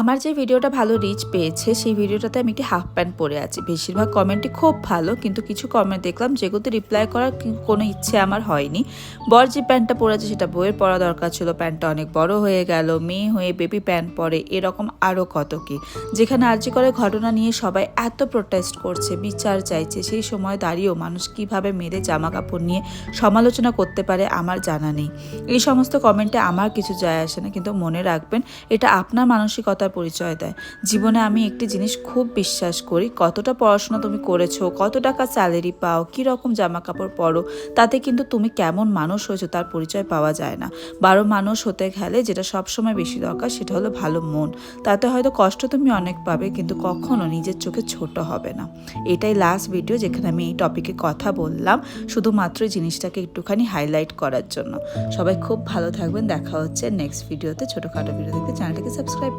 আমার যে ভিডিওটা ভালো রিচ পেয়েছে সেই ভিডিওটাতে আমি একটি হাফ প্যান্ট পরে আছি। বেশিরভাগ কমেন্টই খুব ভালো, কিন্তু কিছু কমেন্ট দেখলাম যেগুলোতে রিপ্লাই করার কোনো ইচ্ছে আমার হয়নি। বর যে প্যান্টটা পরেছে সেটা বইয়ের পরা দরকার ছিল, প্যান্টটা অনেক বড় হয়ে গেল, মেয়ে হয়ে বেবি প্যান্ট পরে, এরকম আরও কত কি। যেখানে আরজি করে ঘটনা নিয়ে সবাই এত প্রোটেস্ট করছে, বিচার চাইছে, সেই সময় দাঁড়িয়েও মানুষ কিভাবে মেয়েদের জামা কাপড় নিয়ে সমালোচনা করতে পারে আমার জানা নেই। এই সমস্ত কমেন্টে আমার কিছু যায় আসে না, কিন্তু মনে রাখবেন এটা আপনার মানসিকতার পরিচয় দেয়। জীবনে আমি একটি জিনিস খুব বিশ্বাস করি, কতটা পড়াশোনা তুমি করেছো, কত টাকা স্যালারি পাও, কি রকম জামা কাপড় পরো, তাতে কিন্তু তুমি কেমন মানুষ হয়েছো তার পরিচয় পাওয়া যায় না। ভালো মানুষ হতে গেলে যেটা সবসময় বেশি দরকার সেটা হলো ভালো মন। তাতে হয়তো কষ্ট তুমি অনেক পাবে, কিন্তু কখনো নিজের চোখে ছোট হবে না। এটাই লাস্ট ভিডিও যেখানে আমি এই টপিকে কথা বললাম, শুধুমাত্র জিনিসটাকে একটুখানি হাইলাইট করার জন্য। সবাই খুব ভালো থাকবেন, দেখা হচ্ছে নেক্সট ভিডিওতে। ছোটোখাটো ভিডিও দেখতে চ্যানেলটাকে সাবস্ক্রাইব